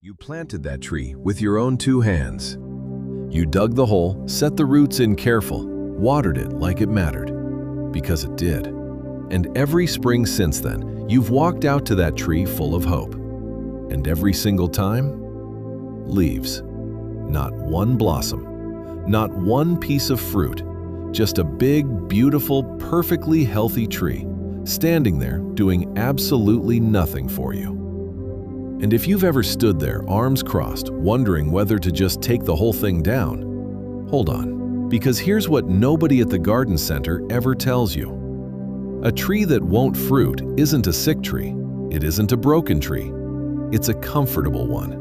You planted that tree with your own two hands. You dug the hole, set the roots in careful, watered it like it mattered, because it did. And every spring since then, you've walked out to that tree full of hope. And every single time, leaves. Not one blossom, not one piece of fruit, just a big, beautiful, perfectly healthy tree, standing there doing absolutely nothing for you. And if you've ever stood there, arms crossed, wondering whether to just take the whole thing down, hold on, because here's what nobody at the garden center ever tells you. A tree that won't fruit isn't a sick tree. It isn't a broken tree. It's a comfortable one.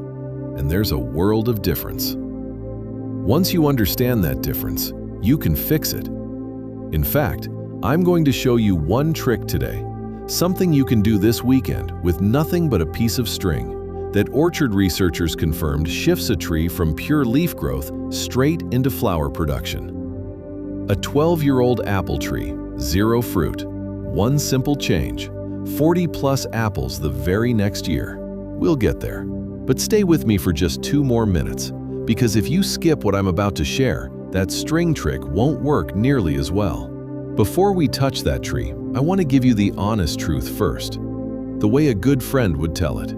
And there's a world of difference. Once you understand that difference, you can fix it. In fact, I'm going to show you one trick today, something you can do this weekend with nothing but a piece of string that orchard researchers confirmed shifts a tree from pure leaf growth straight into flower production. A 12-year-old apple tree, 0 fruit, one simple change, 40+ apples the very next year. We'll get there, but stay with me for just 2 more minutes, because if you skip what I'm about to share, that string trick won't work nearly as well. Before we touch that tree, I want to give you the honest truth first, the way a good friend would tell it.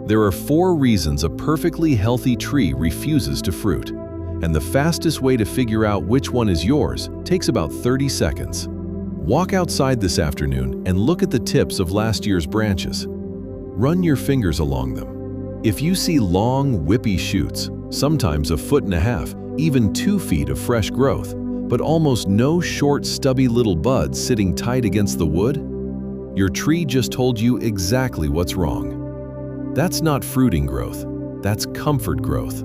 There are 4 reasons a perfectly healthy tree refuses to fruit, and the fastest way to figure out which one is yours takes about 30 seconds. Walk outside this afternoon and look at the tips of last year's branches. Run your fingers along them. If you see long, whippy shoots, sometimes 1.5 feet, even 2 feet of fresh growth, but almost no short, stubby little buds sitting tight against the wood, your tree just told you exactly what's wrong. That's not fruiting growth, that's comfort growth.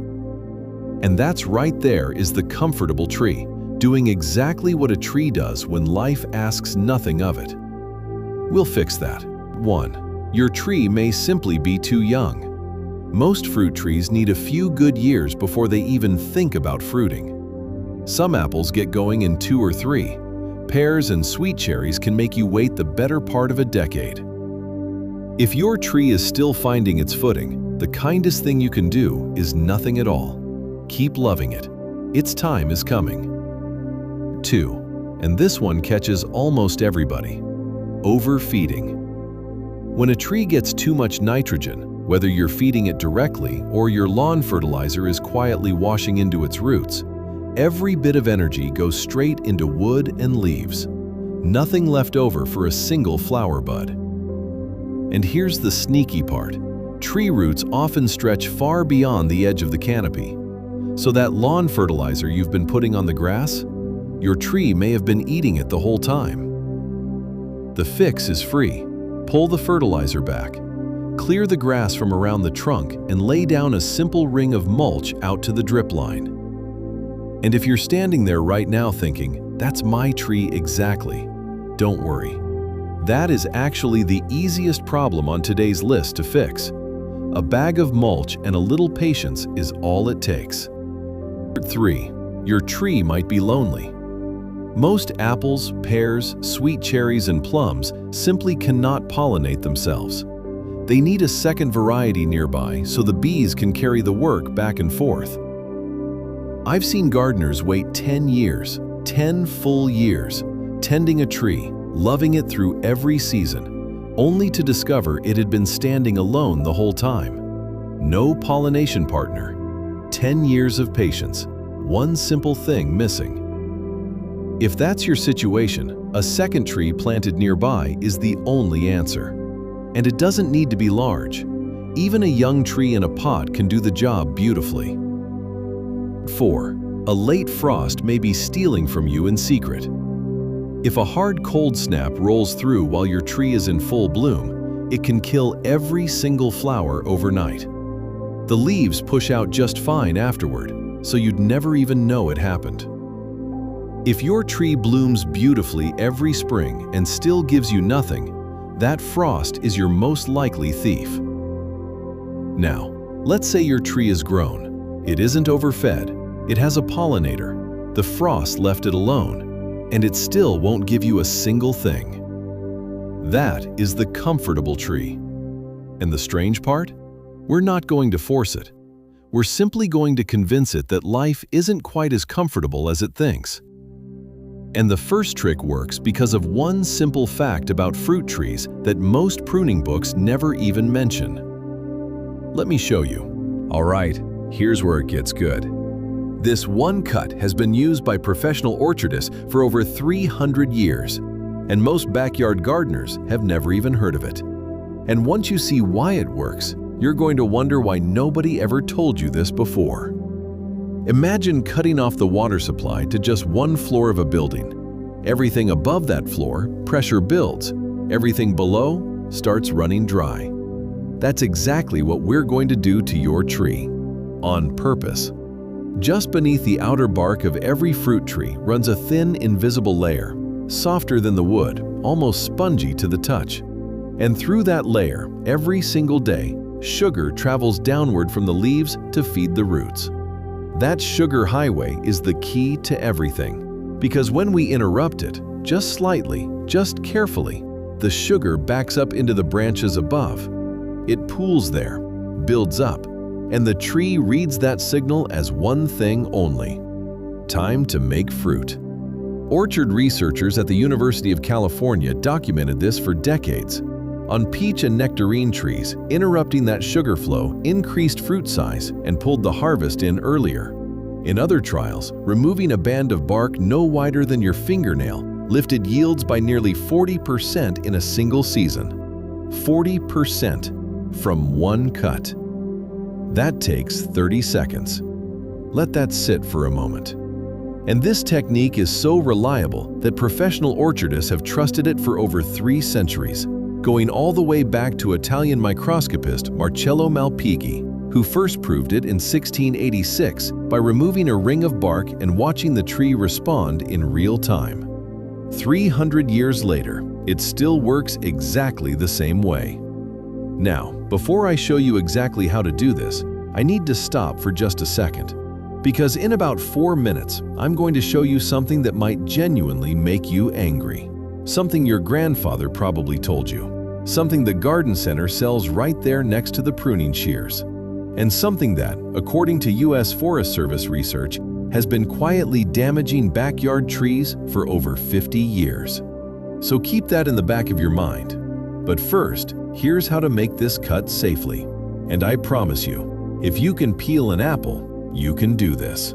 And that's right there is the comfortable tree, doing exactly what a tree does when life asks nothing of it. We'll fix that. 1. Your tree may simply be too young. Most fruit trees need a few good years before they even think about fruiting. Some apples get going in 2 or 3. Pears and sweet cherries can make you wait the better part of a decade. If your tree is still finding its footing, the kindest thing you can do is nothing at all. Keep loving it. Its time is coming. 2. And this one catches almost everybody. Overfeeding. When a tree gets too much nitrogen, whether you're feeding it directly or your lawn fertilizer is quietly washing into its roots, every bit of energy goes straight into wood and leaves. Nothing left over for a single flower bud. And here's the sneaky part. Tree roots often stretch far beyond the edge of the canopy. So that lawn fertilizer you've been putting on the grass, your tree may have been eating it the whole time. The fix is free. Pull the fertilizer back. Clear the grass from around the trunk and lay down a simple ring of mulch out to the drip line. And if you're standing there right now thinking, that's my tree exactly, don't worry. That is actually the easiest problem on today's list to fix. A bag of mulch and a little patience is all it takes. 3. Your tree might be lonely. Most apples, pears, sweet cherries, and plums simply cannot pollinate themselves. They need a second variety nearby so the bees can carry the work back and forth. I've seen gardeners wait 10 years, 10 full years, tending a tree, loving it through every season, only to discover it had been standing alone the whole time. No pollination partner. 10 years of patience, one simple thing missing. If that's your situation, a second tree planted nearby is the only answer. And it doesn't need to be large. Even a young tree in a pot can do the job beautifully. 4. A late frost may be stealing from you in secret. If a hard cold snap rolls through while your tree is in full bloom, it can kill every single flower overnight. The leaves push out just fine afterward, so you'd never even know it happened. If your tree blooms beautifully every spring and still gives you nothing, that frost is your most likely thief. Now, let's say your tree is grown. It isn't overfed. It has a pollinator. The frost left it alone, and it still won't give you a single thing. That is the comfortable tree. And the strange part? We're not going to force it. We're simply going to convince it that life isn't quite as comfortable as it thinks. And the first trick works because of one simple fact about fruit trees that most pruning books never even mention. Let me show you. All right, here's where it gets good. This one cut has been used by professional orchardists for over 300 years, and most backyard gardeners have never even heard of it. And once you see why it works, you're going to wonder why nobody ever told you this before. Imagine cutting off the water supply to just one floor of a building. Everything above that floor, pressure builds. Everything below starts running dry. That's exactly what we're going to do to your tree, on purpose. Just beneath the outer bark of every fruit tree runs a thin, invisible layer, softer than the wood, almost spongy to the touch. And through that layer, every single day, sugar travels downward from the leaves to feed the roots. That sugar highway is the key to everything, because when we interrupt it, just slightly, just carefully, the sugar backs up into the branches above. It pools there, builds up, and the tree reads that signal as one thing only: time to make fruit. Orchard researchers at the University of California documented this for decades. On peach and nectarine trees, interrupting that sugar flow increased fruit size and pulled the harvest in earlier. In other trials, removing a band of bark no wider than your fingernail lifted yields by nearly 40% in a single season. 40% from one cut. That takes 30 seconds. Let that sit for a moment. And this technique is so reliable that professional orchardists have trusted it for over 3 centuries, going all the way back to Italian microscopist Marcello Malpighi, who first proved it in 1686 by removing a ring of bark and watching the tree respond in real time. 300 years later, it still works exactly the same way. Now, before I show you exactly how to do this, I need to stop for just a second. Because in about 4 minutes, I'm going to show you something that might genuinely make you angry. Something your grandfather probably told you. Something the garden center sells right there next to the pruning shears. And something that, according to U.S. Forest Service research, has been quietly damaging backyard trees for over 50 years. So keep that in the back of your mind. But first, here's how to make this cut safely. And I promise you, if you can peel an apple, you can do this.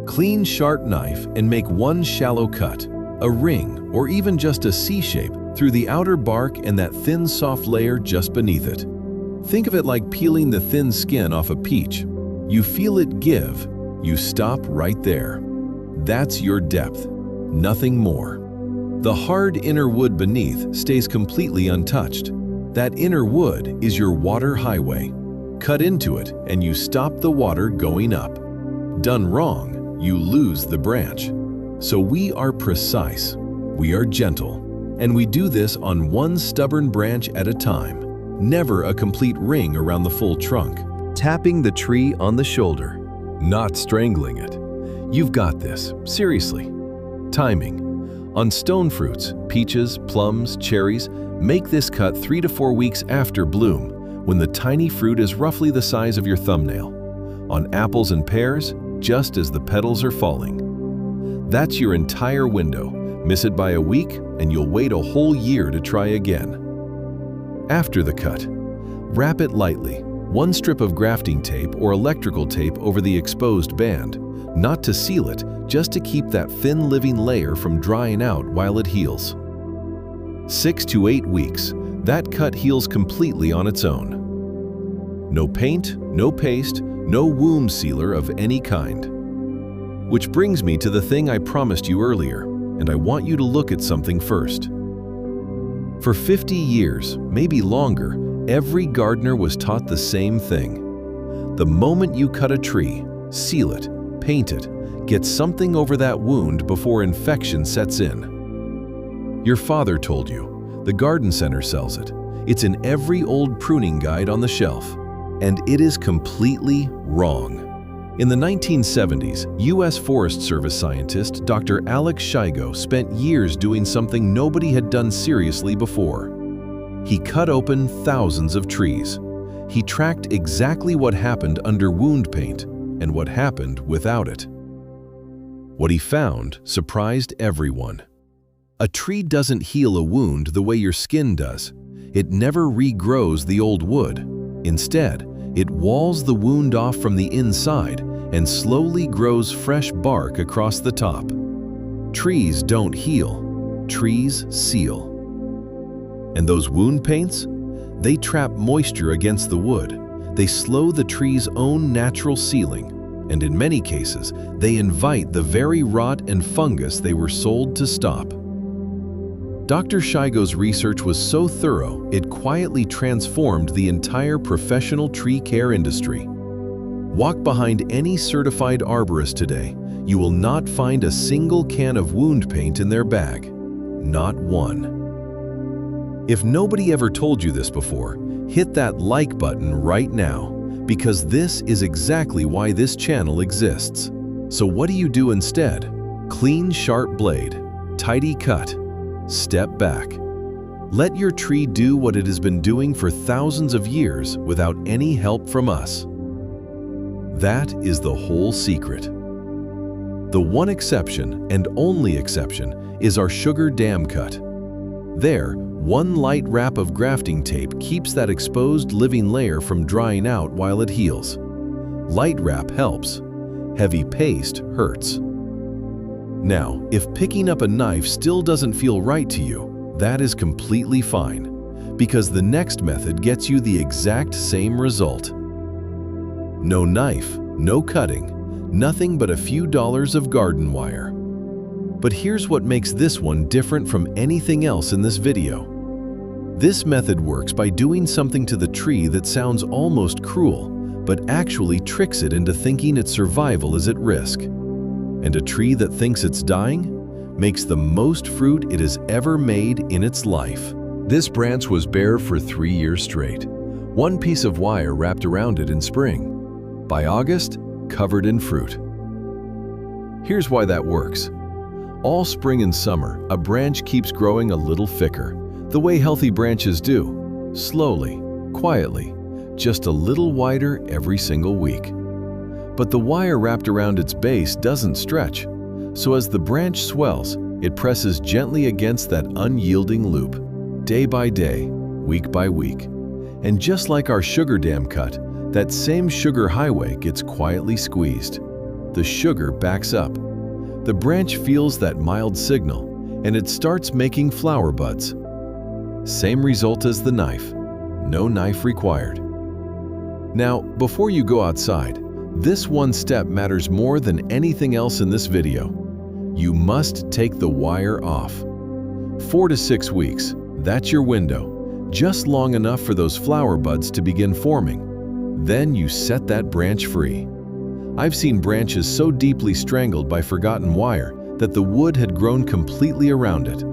Clean, sharp knife and make one shallow cut, a ring, or even just a C-shape through the outer bark and that thin, soft layer just beneath it. Think of it like peeling the thin skin off a peach. You feel it give, you stop right there. That's your depth, nothing more. The hard inner wood beneath stays completely untouched. That inner wood is your water highway. Cut into it and you stop the water going up. Done wrong, you lose the branch. So we are precise, we are gentle, and we do this on one stubborn branch at a time, never a complete ring around the full trunk. Tapping the tree on the shoulder, not strangling it. You've got this, seriously. Timing. On stone fruits, peaches, plums, cherries, make this cut 3 to 4 weeks after bloom, when the tiny fruit is roughly the size of your thumbnail. On apples and pears, just as the petals are falling. That's your entire window. Miss it by a week, and you'll wait a whole year to try again. After the cut, wrap it lightly, one strip of grafting tape or electrical tape over the exposed band, not to seal it, just to keep that thin living layer from drying out while it heals. 6 to 8 weeks, that cut heals completely on its own. No paint, no paste, no wound sealer of any kind. Which brings me to the thing I promised you earlier, and I want you to look at something first. For 50 years, maybe longer, every gardener was taught the same thing. The moment you cut a tree, seal it, paint it, get something over that wound before infection sets in. Your father told you, the garden center sells it. It's in every old pruning guide on the shelf. And it is completely wrong. In the 1970s, U.S. Forest Service scientist Dr. Alex Shigo spent years doing something nobody had done seriously before. He cut open thousands of trees. he tracked exactly what happened under wound paint and what happened without it. What he found surprised everyone. A tree doesn't heal a wound the way your skin does. It never regrows the old wood. Instead, it walls the wound off from the inside and slowly grows fresh bark across the top. Trees don't heal, trees seal. And those wound paints? They trap moisture against the wood. They slow the tree's own natural sealing, and in many cases, they invite the very rot and fungus they were sold to stop. Dr. Shigo's research was so thorough, it quietly transformed the entire professional tree care industry. Walk behind any certified arborist today, you will not find a single can of wound paint in their bag. Not one. If nobody ever told you this before, hit that like button right now, because this is exactly why this channel exists. So what do you do instead? Clean, sharp blade, tidy cut, step back. Let your tree do what it has been doing for thousands of years without any help from us. That is the whole secret. The one exception, and only exception, is our sugar dam cut. There, one light wrap of grafting tape keeps that exposed living layer from drying out while it heals. Light wrap helps. Heavy paste hurts. Now, if picking up a knife still doesn't feel right to you, that is completely fine, because the next method gets you the exact same result. No knife, no cutting, nothing but a few dollars of garden wire. But here's what makes this one different from anything else in this video. This method works by doing something to the tree that sounds almost cruel, but actually tricks it into thinking its survival is at risk. And a tree that thinks it's dying makes the most fruit it has ever made in its life. This branch was bare for 3 years straight. One piece of wire wrapped around it in spring. By August, covered in fruit. Here's why that works. All spring and summer, a branch keeps growing a little thicker, the way healthy branches do, slowly, quietly, just a little wider every single week. But the wire wrapped around its base doesn't stretch, so as the branch swells, it presses gently against that unyielding loop, day by day, week by week. And just like our sugar dam cut, that same sugar highway gets quietly squeezed. The sugar backs up. The branch feels that mild signal, and it starts making flower buds. Same result as the knife. No knife required. Now, before you go outside, this one step matters more than anything else in this video. You must take the wire off. 4 to 6 weeks, that's your window, just long enough for those flower buds to begin forming. Then you set that branch free. I've seen branches so deeply strangled by forgotten wire that the wood had grown completely around it.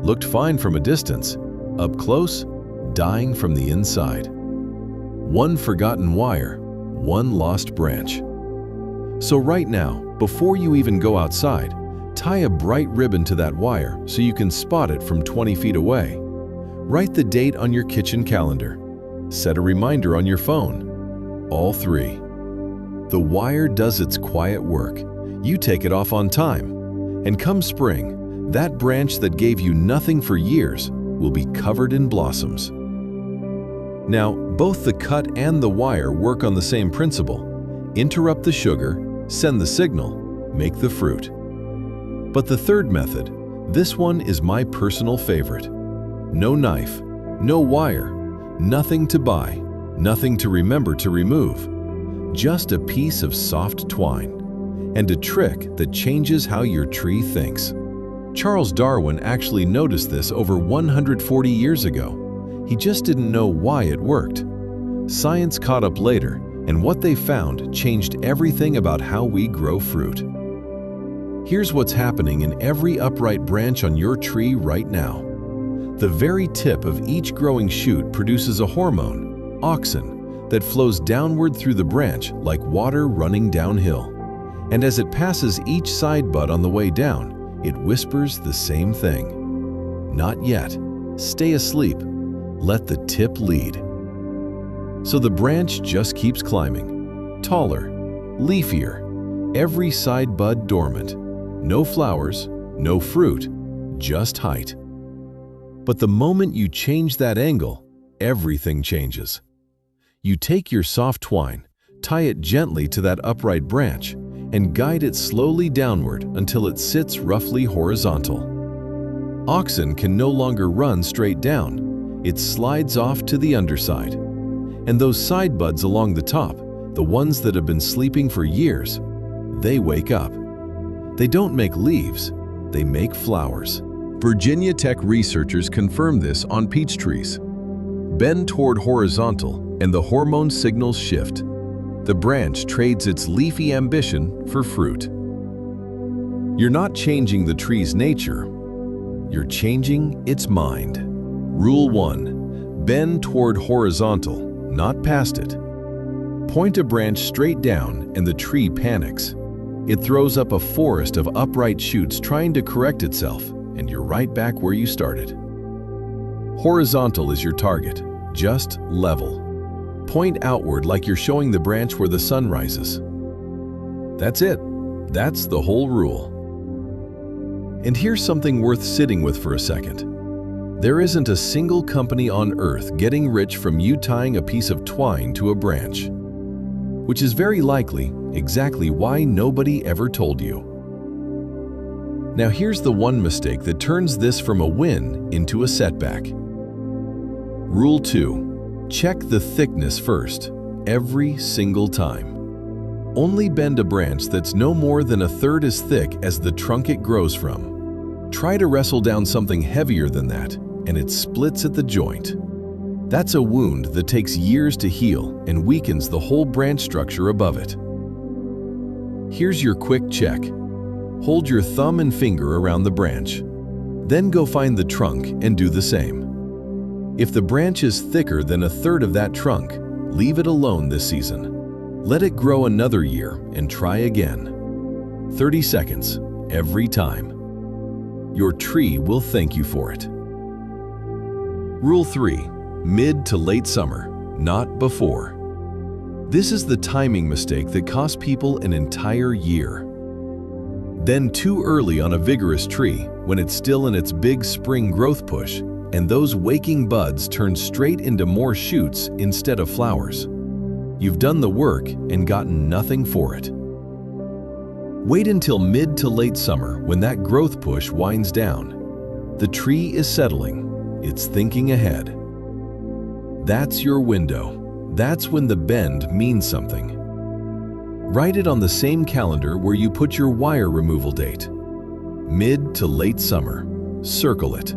Looked fine from a distance. Up close, dying from the inside. One forgotten wire, one lost branch. So right now, before you even go outside, tie a bright ribbon to that wire so you can spot it from 20 feet away. Write the date on your kitchen calendar. Set a reminder on your phone. All 3. The wire does its quiet work. You take it off on time. And come spring, that branch that gave you nothing for years will be covered in blossoms. Now, both the cut and the wire work on the same principle. Interrupt the sugar, send the signal, make the fruit. But the third method, this one is my personal favorite. No knife, no wire, nothing to buy, nothing to remember to remove. Just a piece of soft twine, and a trick that changes how your tree thinks. Charles Darwin actually noticed this over 140 years ago. He just didn't know why it worked. Science caught up later, and what they found changed everything about how we grow fruit. Here's what's happening in every upright branch on your tree right now. The very tip of each growing shoot produces a hormone, auxin, that flows downward through the branch like water running downhill. And as it passes each side bud on the way down, it whispers the same thing. Not yet. Stay asleep. Let the tip lead. So the branch just keeps climbing, taller, leafier, every side bud dormant. No flowers, no fruit, just height. But the moment you change that angle, everything changes. You take your soft twine, tie it gently to that upright branch, and guide it slowly downward until it sits roughly horizontal. Oxen can no longer run straight down. It slides off to the underside. And those side buds along the top, the ones that have been sleeping for years, they wake up. They don't make leaves, they make flowers. Virginia Tech researchers confirm this on peach trees. Bend toward horizontal and the hormone signals shift. The branch trades its leafy ambition for fruit. You're not changing the tree's nature, you're changing its mind. Rule 1. Bend toward horizontal, not past it. Point a branch straight down and the tree panics. It throws up a forest of upright shoots trying to correct itself, and you're right back where you started. Horizontal is your target, just level. Point outward like you're showing the branch where the sun rises. That's it. That's the whole rule. And here's something worth sitting with for a second. There isn't a single company on earth getting rich from you tying a piece of twine to a branch, which is very likely exactly why nobody ever told you. Now here's the one mistake that turns this from a win into a setback. Rule 2. Check the thickness first, every single time. Only bend a branch that's no more than a third as thick as the trunk it grows from. Try to wrestle down something heavier than that, and it splits at the joint. That's a wound that takes years to heal and weakens the whole branch structure above it. Here's your quick check. Hold your thumb and finger around the branch. Then go find the trunk and do the same. If the branch is thicker than a third of that trunk, leave it alone this season. Let it grow another year and try again. 30 seconds, every time. Your tree will thank you for it. Rule 3. Mid to late summer, not before. This is the timing mistake that costs people an entire year. Then too early on a vigorous tree when it's still in its big spring growth push, and those waking buds turn straight into more shoots instead of flowers. You've done the work and gotten nothing for it. Wait until mid to late summer when that growth push winds down. The tree is settling, it's thinking ahead. That's your window. That's when the bend means something. Write it on the same calendar where you put your wire removal date. Mid to late summer. Circle it.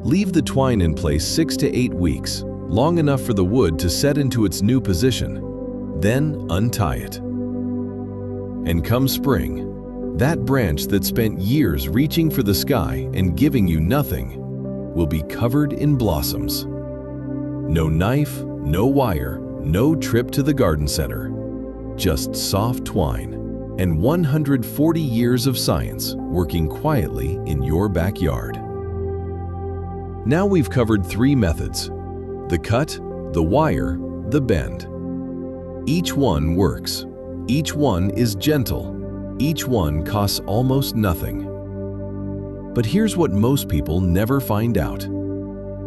Leave the twine in place 6 to 8 weeks, long enough for the wood to set into its new position. Then untie it. And come spring, that branch that spent years reaching for the sky and giving you nothing will be covered in blossoms. No knife, no wire, no trip to the garden center. Just soft twine and 140 years of science working quietly in your backyard. Now we've covered 3 methods: the cut, the wire, the bend. Each one works. Each one is gentle. Each one costs almost nothing. But here's what most people never find out.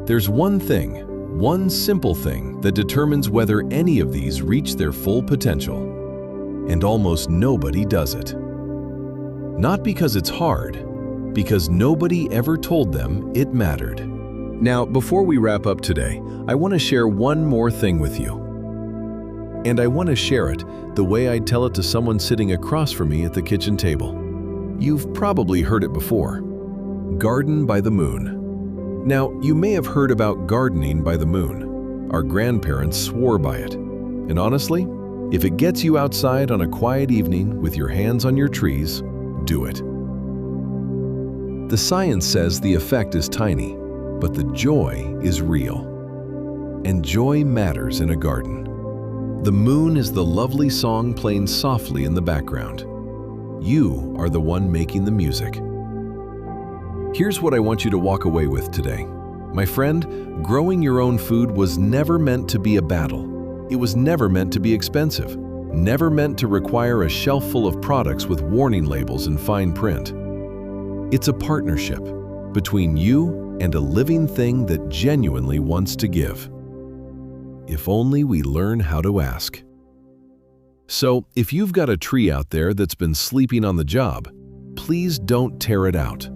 There's one thing, one simple thing that determines whether any of these reach their full potential. And almost nobody does it. Not because it's hard, because nobody ever told them it mattered. Now, before we wrap up today, I want to share one more thing with you. And I want to share it the way I'd tell it to someone sitting across from me at the kitchen table. You've probably heard it before. Garden by the moon. Now, you may have heard about gardening by the moon. Our grandparents swore by it. And honestly, if it gets you outside on a quiet evening with your hands on your trees, do it. The science says the effect is tiny, but the joy is real. And joy matters in a garden. The moon is the lovely song playing softly in the background. You are the one making the music. Here's what I want you to walk away with today. My friend, growing your own food was never meant to be a battle. It was never meant to be expensive, never meant to require a shelf full of products with warning labels and fine print. It's a partnership between you and a living thing that genuinely wants to give. If only we learn how to ask. So, if you've got a tree out there that's been sleeping on the job, please don't tear it out.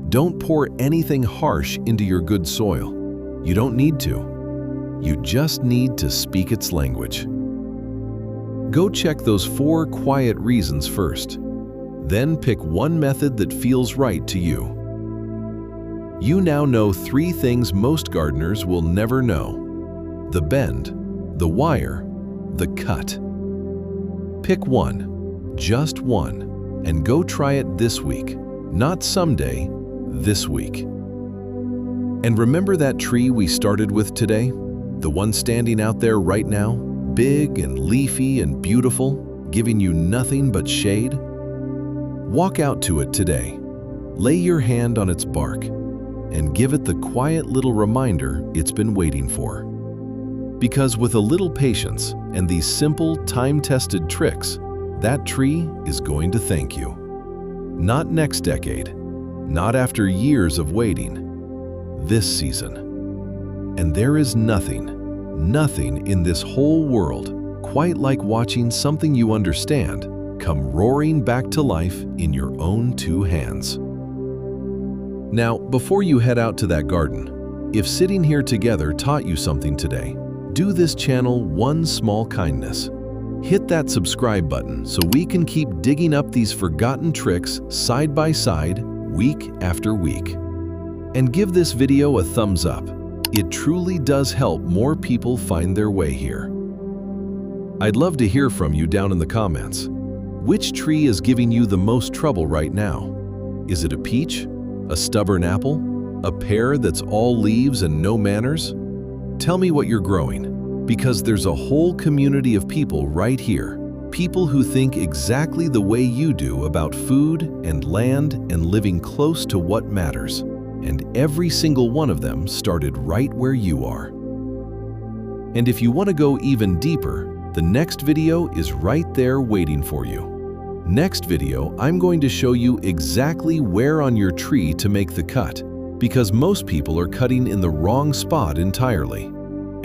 Don't pour anything harsh into your good soil. You don't need to. You just need to speak its language. Go check those 4 quiet reasons first. Then pick one method that feels right to you. You now know 3 things most gardeners will never know: the bend, the wire, the cut. Pick one, just one, and go try it this week. Not someday, this week. And remember that tree we started with today? The one standing out there right now, big and leafy and beautiful, giving you nothing but shade? Walk out to it today. Lay your hand on its bark and give it the quiet little reminder it's been waiting for. Because with a little patience and these simple, time-tested tricks, that tree is going to thank you. Not next decade, not after years of waiting, this season. And there is nothing in this whole world quite like watching something you understand come roaring back to life in your own 2 hands. Now, before you head out to that garden, if sitting here together taught you something today, do this channel one small kindness. Hit that subscribe button so we can keep digging up these forgotten tricks side by side, week after week. And give this video a thumbs up. It truly does help more people find their way here. I'd love to hear from you down in the comments. Which tree is giving you the most trouble right now? Is it a peach? A stubborn apple? A pear that's all leaves and no manners? Tell me what you're growing, because there's a whole community of people right here, people who think exactly the way you do about food and land and living close to what matters. And every single one of them started right where you are. And if you want to go even deeper, the next video is right there waiting for you. Next video, I'm going to show you exactly where on your tree to make the cut, because most people are cutting in the wrong spot entirely,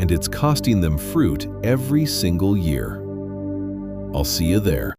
and it's costing them fruit every single year. I'll see you there.